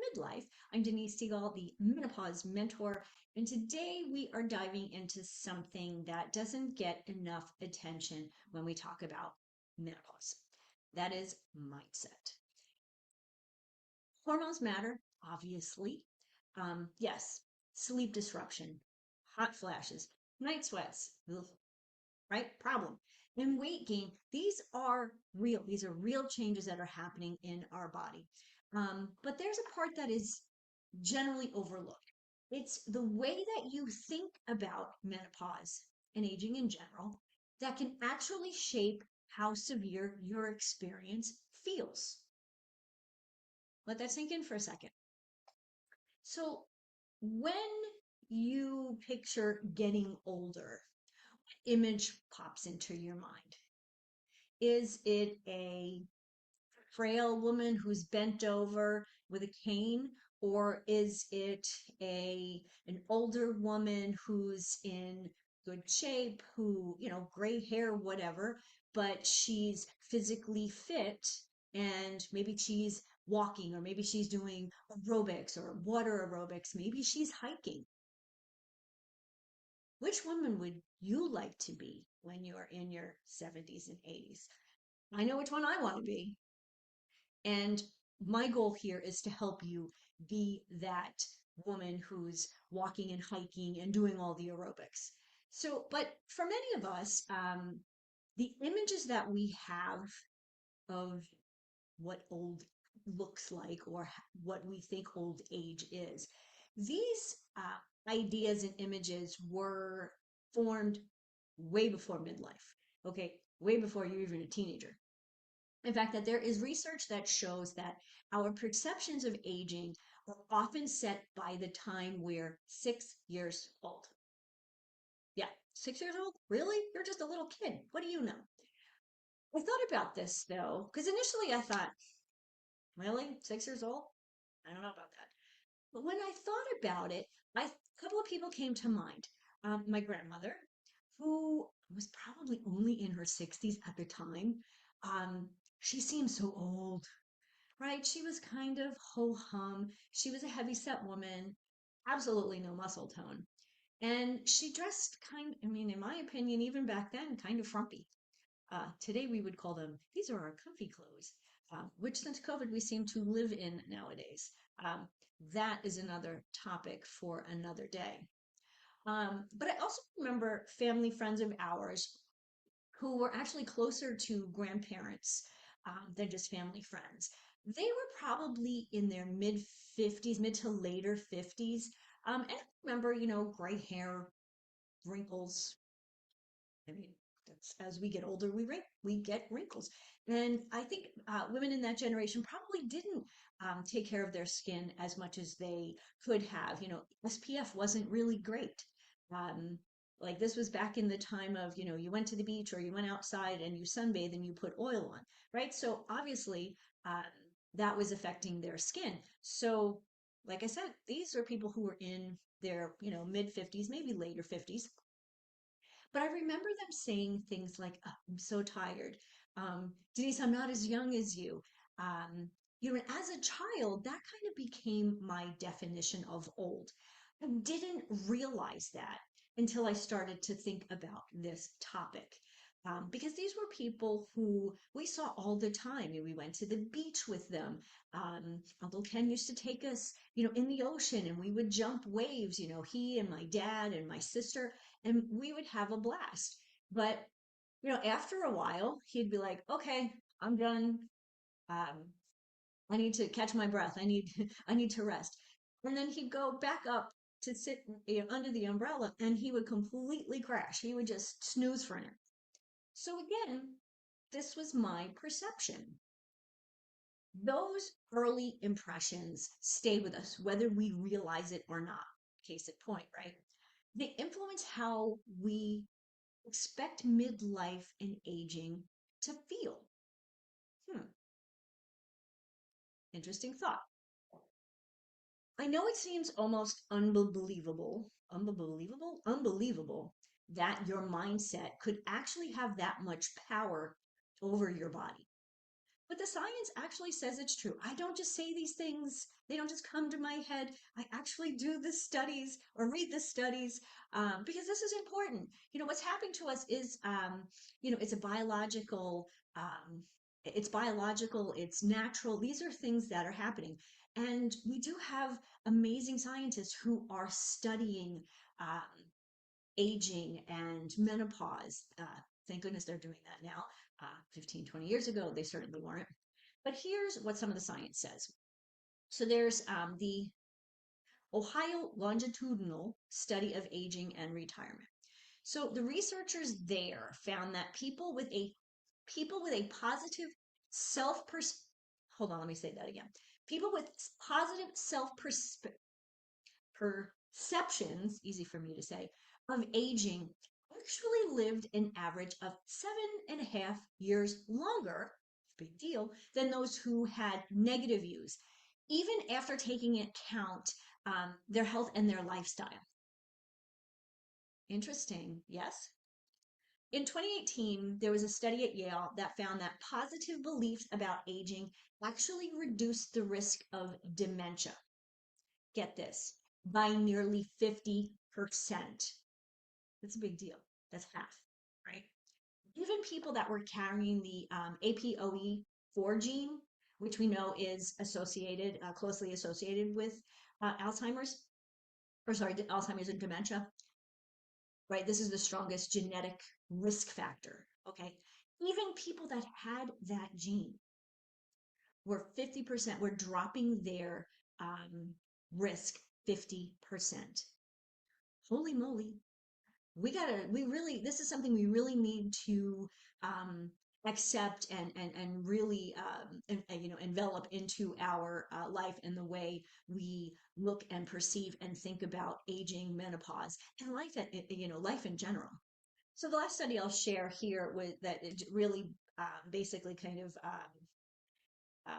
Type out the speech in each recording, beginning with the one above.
Midlife. I'm Denise Stegall, the Menopause Mentor, and today we are diving into something that doesn't get enough attention when we talk about menopause. That is mindset. Hormones matter, obviously. Yes, sleep disruption, hot flashes, night sweats, ugh, right? Problem. And weight gain, these are real. These are real changes that are happening in our body. But there's a part that is generally overlooked. It's the way that you think about menopause and aging in general that can actually shape how severe your experience feels. Let that sink in for a second. So, when you picture getting older, image pops into your mind. Is it a frail woman who's bent over with a cane, or is it a an older woman who's in good shape, who, gray hair, whatever, but she's physically fit and maybe she's walking, or maybe she's doing aerobics or water aerobics, maybe she's hiking. Which woman would you like to be when you're in your 70s and 80s? I know which one I want to be. And my goal here is to help you be that woman who's walking and hiking and doing all the aerobics. So, but for many of us, the images that we have of what old looks like, or what we think old age is, these ideas and images were formed way before midlife. Okay, way before you're even a teenager. In fact, that there is research that shows that our perceptions of aging are often set by the time we're 6 years old. Yeah, 6 years old? Really? You're just a little kid. What do you know? I thought about this though, because initially I thought, really? 6 years old? I don't know about that. But when I thought about it, a couple of people came to mind. My grandmother, who was probably only in her 60s at the time, um, she seemed so old, right? She was kind of ho hum. She was a heavy set woman, absolutely no muscle tone. And she dressed I mean, in my opinion, even back then, kind of frumpy. Today we would call them, these are our comfy clothes, which since COVID we seem to live in nowadays. Um, that is another topic for another day. But I also remember family friends of ours who were actually closer to grandparents than just family friends. They were probably in their mid 50s, mid to later 50s. And I remember, gray hair, wrinkles. I mean, that's, as we get older, we get wrinkles. And I think women in that generation probably didn't take care of their skin as much as they could have. SPF wasn't really great. Um, like this was back in the time of, you went to the beach or you went outside and you sunbathe and you put oil on, right? So obviously um, that was affecting their skin. So, like I said, these are people who were in their, mid 50s, maybe later 50s, but I remember them saying things like, "Oh, I'm so tired. Denise, I'm not as young as you." Um, as a child, that kind of became my definition of old. I didn't realize that until I started to think about this topic. Because these were people who we saw all the time. We went to the beach with them. Uncle Ken used to take us, in the ocean, and we would jump waves. He and my dad and my sister, and we would have a blast. But, after a while, he'd be like, okay, I'm done. Um, I need to catch my breath. I need to rest. And then he'd go back up to sit, under the umbrella, and he would completely crash. He would just snooze for an hour. So again, this was my perception. Those early impressions stay with us, whether we realize it or not. Case in point, right? They influence how we expect midlife and aging to feel. Hmm, interesting thought. I know it seems almost unbelievable that your mindset could actually have that much power over your body. But the science actually says it's true. I don't just say these things, they don't just come to my head. I actually do the studies or read the studies because this is important. What's happening to us is, it's a biological, it's natural. These are things that are happening. And we do have amazing scientists who are studying um, aging and menopause. Thank goodness they're doing that now. 15, 20 years ago, they certainly weren't. But here's what some of the science says. So there's the Ohio Longitudinal Study of Aging and Retirement. So the researchers there found that people with a positive self hold on, let me say that again. People with positive self perceptions, easy for me to say, of aging actually lived an average of 7.5 years longer, big deal, than those who had negative views, even after taking into account their health and their lifestyle. Interesting, yes? In 2018, there was a study at Yale that found that positive beliefs about aging actually reduced the risk of dementia. Get this, by nearly 50%. That's a big deal. That's half, right? Even people that were carrying the APOE4 gene, which we know is closely associated with Alzheimer's, or sorry, Alzheimer's and dementia, right? This is the strongest genetic risk factor, okay? Even people that had that gene were 50%, were dropping their risk 50%. Holy moly. This is something we really need to accept and really envelop into our life and the way we look and perceive and think about aging, menopause, and life in general. So the last study I'll share here was that it really basically kind of uh,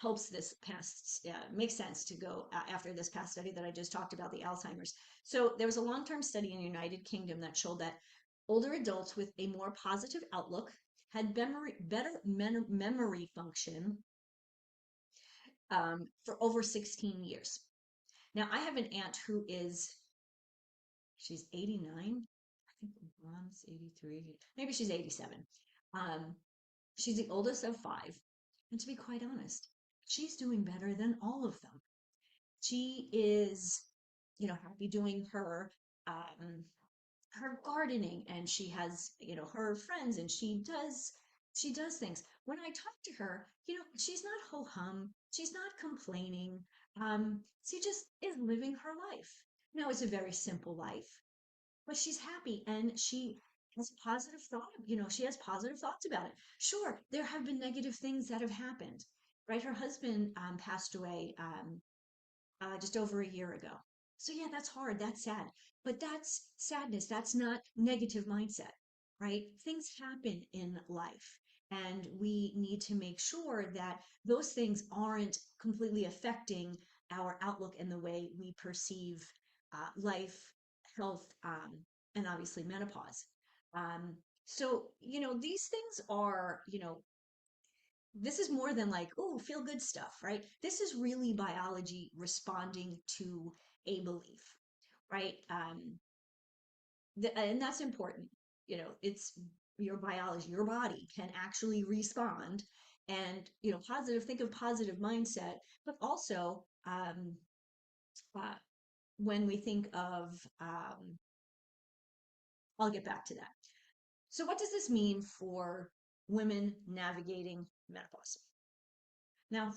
helps this past makes sense to go after this past study that I just talked about, the Alzheimer's. So there was a long-term study in the United Kingdom that showed that older adults with a more positive outlook had better memory function for over 16 years. Now, I have an aunt she's 89. I think mom's 83. Maybe she's 87. Um, she's the oldest of five. And to be quite honest, she's doing better than all of them. She is, happy doing her gardening, and she has, her friends, and she does things. When I talk to her, she's not ho hum, she's not complaining. She just is living her life. Now, it's a very simple life, but she's happy and she has positive thoughts about it. Sure, there have been negative things that have happened, right? Her husband passed away just over a year ago. So yeah, that's hard. That's sad. But that's sadness. That's not negative mindset, right? Things happen in life. And we need to make sure that those things aren't completely affecting our outlook and the way we perceive life, health, and obviously menopause. So, these things are, this is more than like, oh, feel good stuff, right? This is really biology responding to a belief, right? And that's important. It's your biology, your body can actually respond and, think of positive mindset, but also uh, when we think of, I'll get back to that. So, what does this mean for women navigating menopause? Now,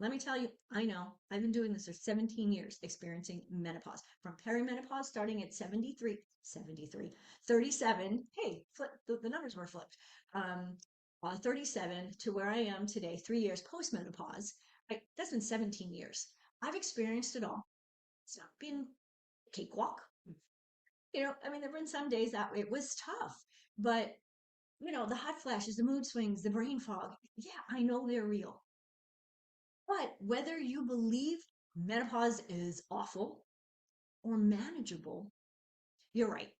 let me tell you, I know I've been doing this for 17 years, experiencing menopause from perimenopause starting at 37. Hey, the numbers were flipped. 37 to where I am today, 3 years post-menopause. Right, that's been 17 years. I've experienced it all. It's not been a cakewalk. There have been some days that it was tough, but the hot flashes, the mood swings, the brain fog, yeah, I know they're real. But whether you believe menopause is awful or manageable, you're right.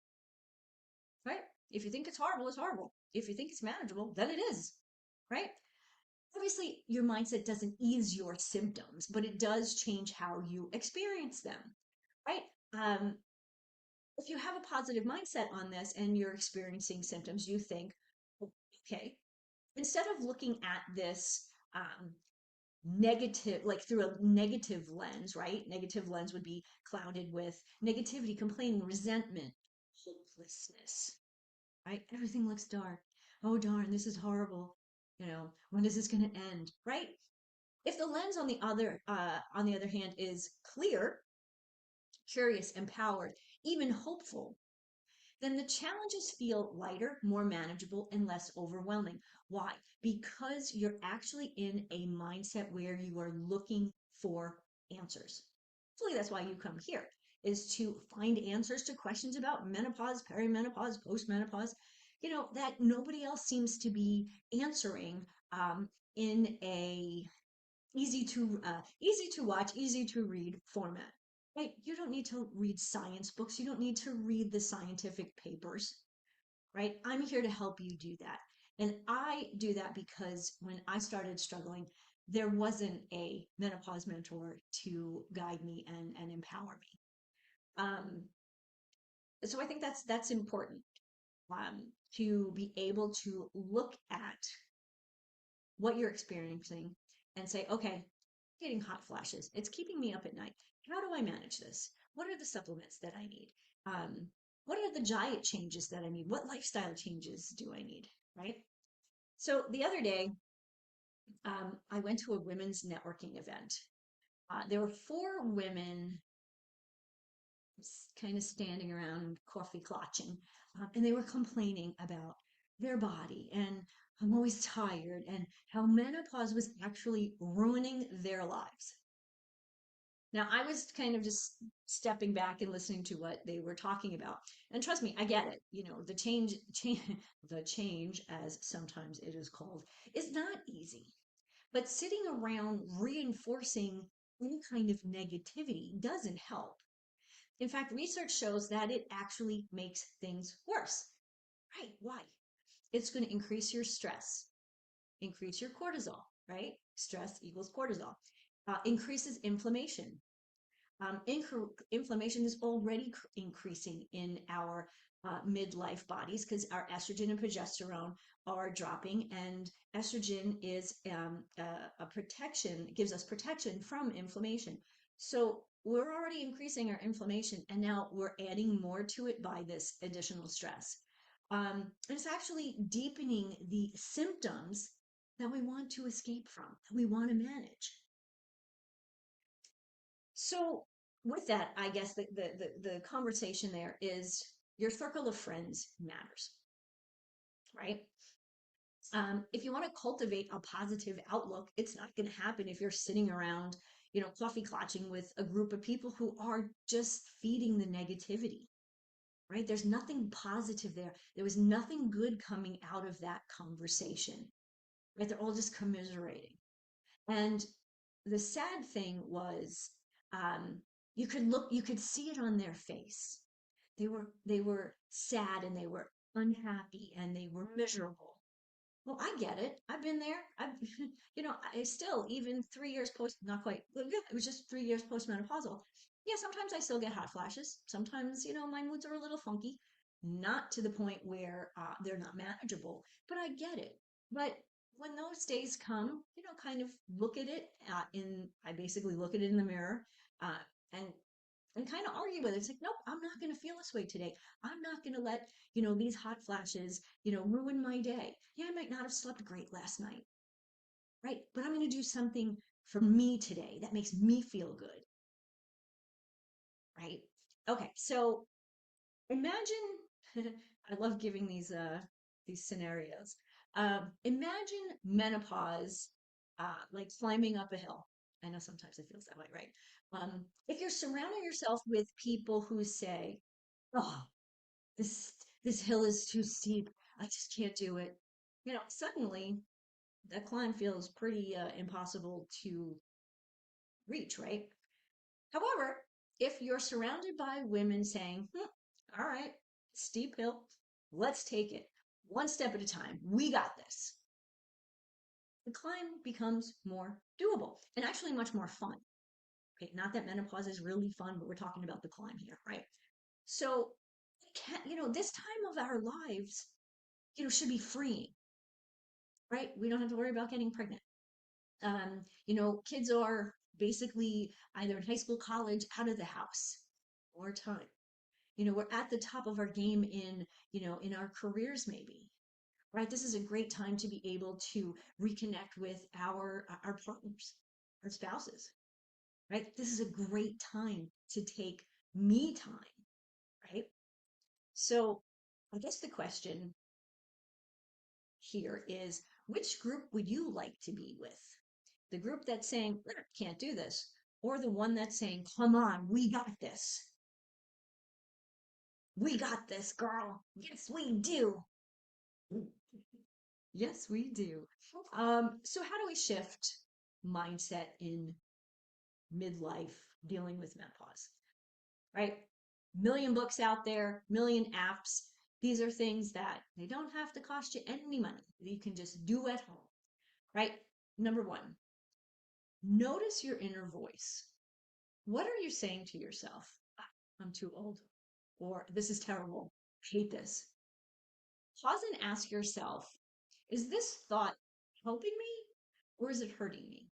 Right? If you think it's horrible, it's horrible. If you think it's manageable, then it is. Right? Obviously, your mindset doesn't ease your symptoms, but it does change how you experience them, right? Um, if you have a positive mindset on this and you're experiencing symptoms, you think, "Oh, okay, instead of looking at this negative, like through a negative lens, right? Negative lens would be clouded with negativity, complaining, resentment, hopelessness, right? Everything looks dark. Oh, darn, this is horrible. When is this going to end, right? If the lens on the other hand, is clear, curious, empowered, even hopeful, then the challenges feel lighter, more manageable, and less overwhelming. Why? Because you're actually in a mindset where you are looking for answers. Hopefully, that's why you come here, is to find answers to questions about menopause, perimenopause, postmenopause, that nobody else seems to be answering in a easy to watch, easy to read format. Right? You don't need to read science books. You don't need to read the scientific papers, right? I'm here to help you do that. And I do that because when I started struggling, there wasn't a menopause mentor to guide me and empower me. Um, so I think that's important, to be able to look at what you're experiencing and say, okay, getting hot flashes. It's keeping me up at night. How do I manage this? What are the supplements that I need? Um, what are the diet changes that I need? What lifestyle changes do I need? Right. So the other day, I went to a women's networking event. There were four women kind of standing around coffee clutching, and they were complaining about their body and I'm always tired and how menopause was actually ruining their lives. Now, I was kind of just stepping back and listening to what they were talking about. And trust me, I get it. The change, as sometimes it is called, is not easy. But sitting around reinforcing any kind of negativity doesn't help. In fact, research shows that it actually makes things worse. Right? Why? It's going to increase your stress, increase your cortisol, right? Stress equals cortisol. Increases inflammation. Inflammation is already increasing in our midlife bodies because our estrogen and progesterone are dropping, and estrogen is a protection, gives us protection from inflammation. So we're already increasing our inflammation, and now we're adding more to it by this additional stress. And it's actually deepening the symptoms that we want to escape from, that we want to manage. So with that, I guess the conversation there is your circle of friends matters, right? If you want to cultivate a positive outlook, it's not going to happen if you're sitting around, coffee clutching with a group of people who are just feeding the negativity, right? There's nothing positive there. There was nothing good coming out of that conversation, right? They're all just commiserating. And the sad thing was, um, you could see it on their face. They were sad and they were unhappy and they were miserable. Well, I get it. I've been there. I still, even 3 years post, not quite, well, yeah, it was just 3 years postmenopausal. Yeah, sometimes I still get hot flashes. Sometimes, my moods are a little funky, not to the point where they're not manageable, but I get it. But when those days come, kind of look at it I basically look at it in the mirror, uh, and kind of argue with it. It's like, nope, I'm not going to feel this way today. I'm not going to let, these hot flashes, ruin my day. Yeah, I might not have slept great last night, right? But I'm going to do something for me today that makes me feel good, right? Okay, so imagine, I love giving these scenarios. Imagine menopause, like climbing up a hill. I know sometimes it feels that way, right? If you're surrounding yourself with people who say, "Oh, this this hill is too steep. I just can't do it," suddenly that climb feels pretty impossible to reach, right? However, if you're surrounded by women saying, all right, steep hill, let's take it one step at a time. We got this. the climb becomes more doable and actually much more fun. Okay, not that menopause is really fun, but we're talking about the climb here, right? So, this time of our lives, should be freeing, right? We don't have to worry about getting pregnant. Kids are basically either in high school, college, out of the house, more time. We're at the top of our game in our careers, maybe, right? This is a great time to be able to reconnect with our partners, our spouses, right? This is a great time to take me time, right? So I guess the question here is, which group would you like to be with? The group that's saying, can't do this, or the one that's saying, come on, we got this. We got this, girl. Yes, we do. Yes, we do. So how do we shift mindset in midlife dealing with menopause? Right? Million books out there, million apps. These are things that they don't have to cost you any money. You can just do at home, right? Number one, notice your inner voice. What are you saying to yourself? "Ah, I'm too old, or this is terrible. I hate this." Pause and ask yourself, is this thought helping me or is it hurting me?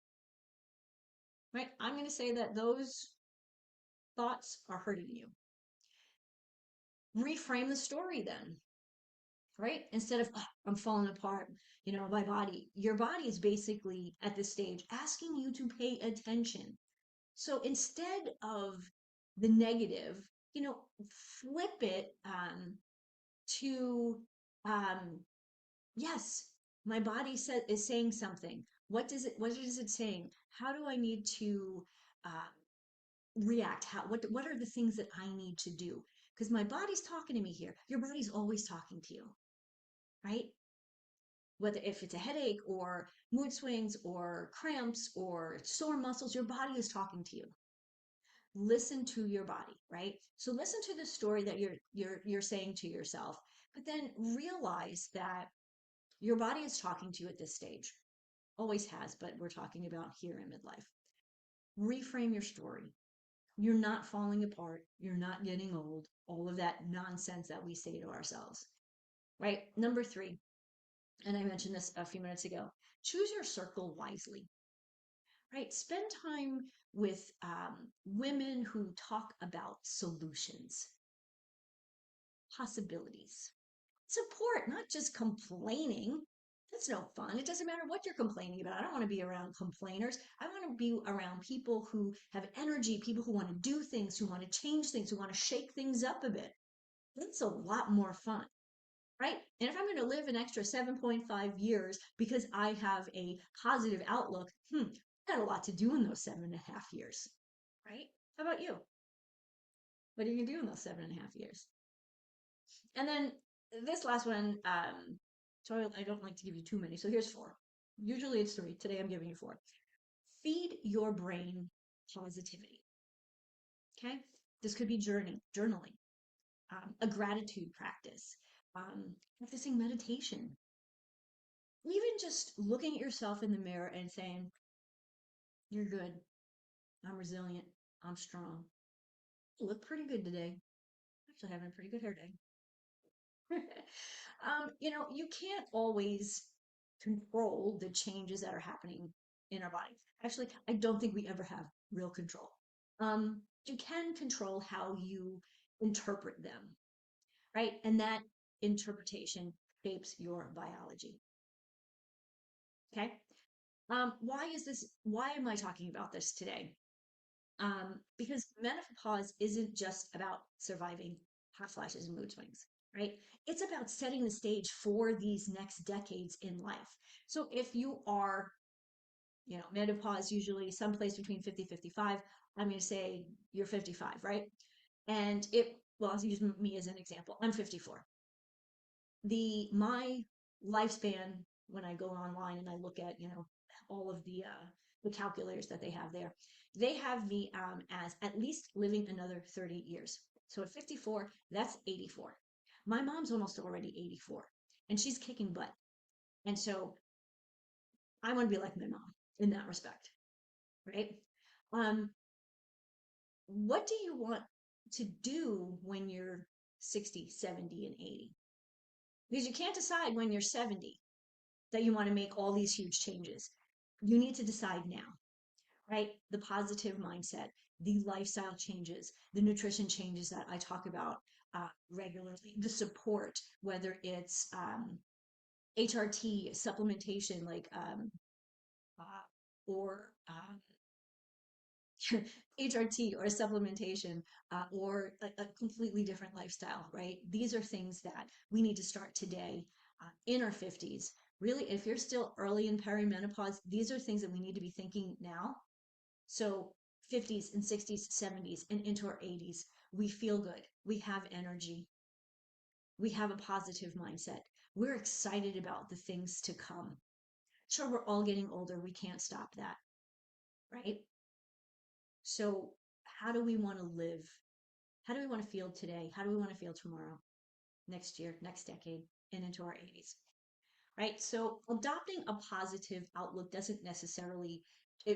Right? I'm going to say that those thoughts are hurting you. Reframe the story then, right? Instead of, "Oh, I'm falling apart, my body." Your body is basically at this stage asking you to pay attention. So instead of the negative, flip it to, yes, my body is saying something. What is it saying? How do I need to uh, react? What are the things that I need to do? Because my body's talking to me here. Your body's always talking to you, right? Whether if it's a headache or mood swings or cramps or sore muscles, your body is talking to you. Listen to your body, right? So listen to the story that you're saying to yourself, but then realize that your body is talking to you at this stage. Always has, but we're talking about here in midlife. Reframe your story. You're not falling apart. You're not getting old. All of that nonsense that we say to ourselves, right? Number three, and I mentioned this a few minutes ago, choose your circle wisely, right? Spend time with women who talk about solutions, possibilities, support, not just complaining. That's no fun. It doesn't matter what you're complaining about. I don't want to be around complainers. I want to be around people who have energy, people who want to do things, who want to change things, who want to shake things up a bit. That's a lot more fun, right? And if I'm going to live an extra 7.5 years because I have a positive outlook, I got a lot to do in those 7.5 years, right? How about you? What are you going to do in those 7.5 years? And then this last one, so I don't like to give you too many. So here's four. Usually it's three. Today I'm giving you four. Feed your brain positivity. Okay. This could be journaling, a gratitude practice, practicing meditation, even just looking at yourself in the mirror and saying, you're good. I'm resilient. I'm strong. You look pretty good today. Actually having a pretty good hair day. You can't always control the changes that are happening in our bodies. Actually, I don't think we ever have real control. You can control how you interpret them, right? And that interpretation shapes your biology. Okay. Why am I talking about this today? Because menopause isn't just about surviving hot flashes and mood swings, right? It's about setting the stage for these next decades in life. So if you are, menopause usually someplace between 50, 55, I'm going to say you're 55, right? And well, I'll use me as an example. I'm 54. My lifespan, when I go online and I look at, all of the calculators that they have there, they have me as at least living another 30 years. So at 54, that's 84. My mom's almost already 84 and she's kicking butt. And so I want to be like my mom in that respect, right? Um, what do you want to do when you're 60, 70, and 80? Because you can't decide when you're 70 that you want to make all these huge changes. You need to decide now, right? The positive mindset, the lifestyle changes, the nutrition changes that I talk about regularly, the support, whether it's HRT, supplementation, like or HRT or supplementation or a completely different lifestyle, right? These are things that we need to start today in our 50s. Really, if you're still early in perimenopause, these are things that we need to be thinking now. So 50s and 60s, 70s, and into our 80s, we feel good. We have energy. We have a positive mindset. We're excited about the things to come. Sure, we're all getting older. We can't stop that, right? So, how do we want to live? How do we want to feel today? How do we want to feel tomorrow, next year, next decade, and into our 80s? Right? So, adopting a positive outlook doesn't necessarily,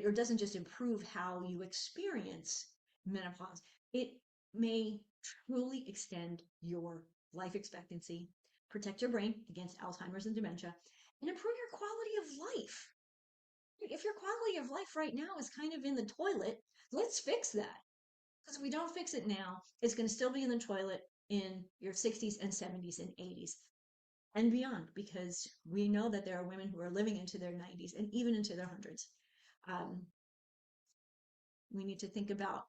or doesn't just improve how you experience menopause. It may truly extend your life expectancy, protect your brain against Alzheimer's and dementia, and improve your quality of life. If your quality of life right now is kind of in the toilet, let's fix that. Because if we don't fix it now, it's going to still be in the toilet in your 60s and 70s and 80s and beyond, because we know that there are women who are living into their 90s and even into their hundreds. Um, we need to think about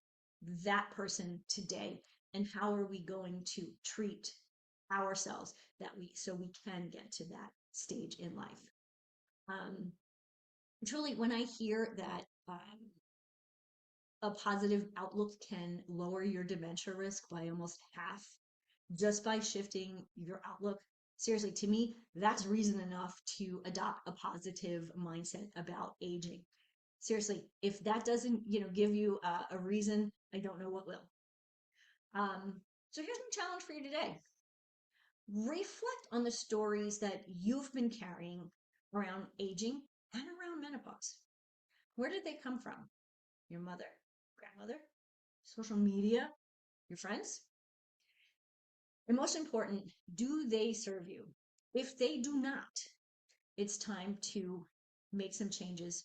that person today and how are we going to treat ourselves that we so we can get to that stage in life. Um, Truly, when I hear that a positive outlook can lower your dementia risk by almost half just by shifting your outlook. Seriously, to me, that's reason enough to adopt a positive mindset about aging. Seriously, if that doesn't, give you a reason, I don't know what will. So here's my challenge for you today. Reflect on the stories that you've been carrying around aging and around menopause. Where did they come from? Your mother, grandmother, social media, your friends? And most important, do they serve you? If they do not, it's time to make some changes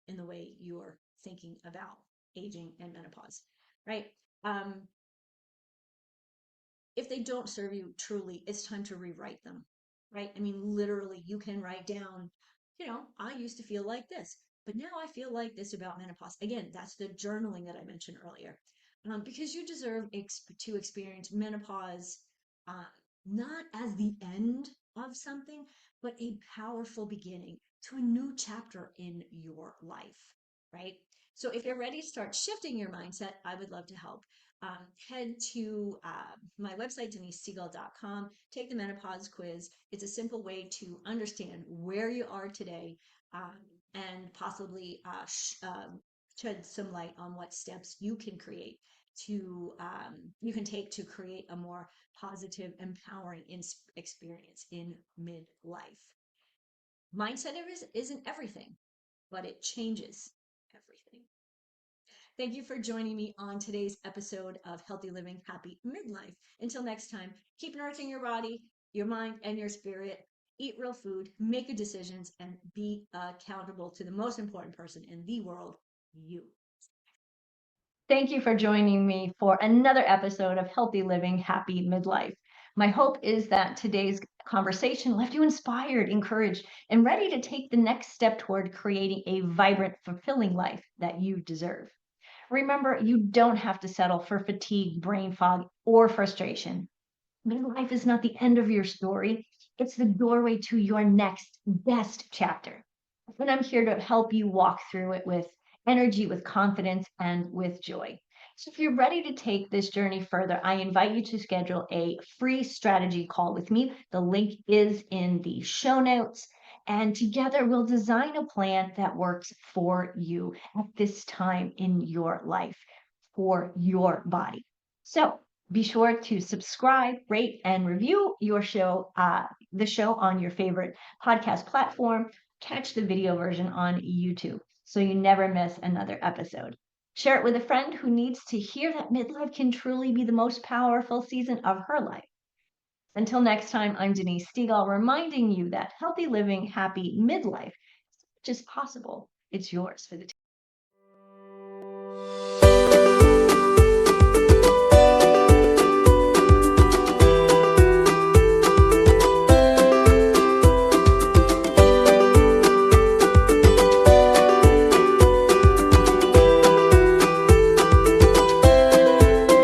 in the way you're thinking about aging and menopause, right? Um, if they don't serve you truly, it's time to rewrite them, right? I mean, literally, you can write down, I used to feel like this, but now I feel like this about menopause. Again, that's the journaling that I mentioned earlier. Because you deserve to experience menopause uh, not as the end of something, but a powerful beginning to a new chapter in your life, right? So if you're ready to start shifting your mindset, I would love to help. Head to my website, denisestegall.com, take the menopause quiz. It's a simple way to understand where you are today and possibly shed some light on what steps you can take to create a more positive, empowering experience in midlife. Mindset isn't everything, but it changes everything. Thank you for joining me on today's episode of Healthy Living, Happy Midlife. Until next time, keep nourishing your body, your mind, and your spirit. Eat real food, make good decisions, and be accountable to the most important person in the world, you. Thank you for joining me for another episode of Healthy Living, Happy Midlife. My hope is that today's conversation left you inspired, encouraged, and ready to take the next step toward creating a vibrant, fulfilling life that you deserve. Remember, you don't have to settle for fatigue, brain fog, or frustration. Midlife is not the end of your story. It's the doorway to your next best chapter. And I'm here to help you walk through it with energy, with confidence, and with joy. So if you're ready to take this journey further, I invite you to schedule a free strategy call with me. The link is in the show notes. And together we'll design a plan that works for you at this time in your life, for your body. So be sure to subscribe, rate, and review the show on your favorite podcast platform. catch the video version on YouTube so you never miss another episode. Share it with a friend who needs to hear that midlife can truly be the most powerful season of her life. Until next time, I'm Denise Stegall, reminding you that healthy living, happy midlife is not just possible, it's yours for the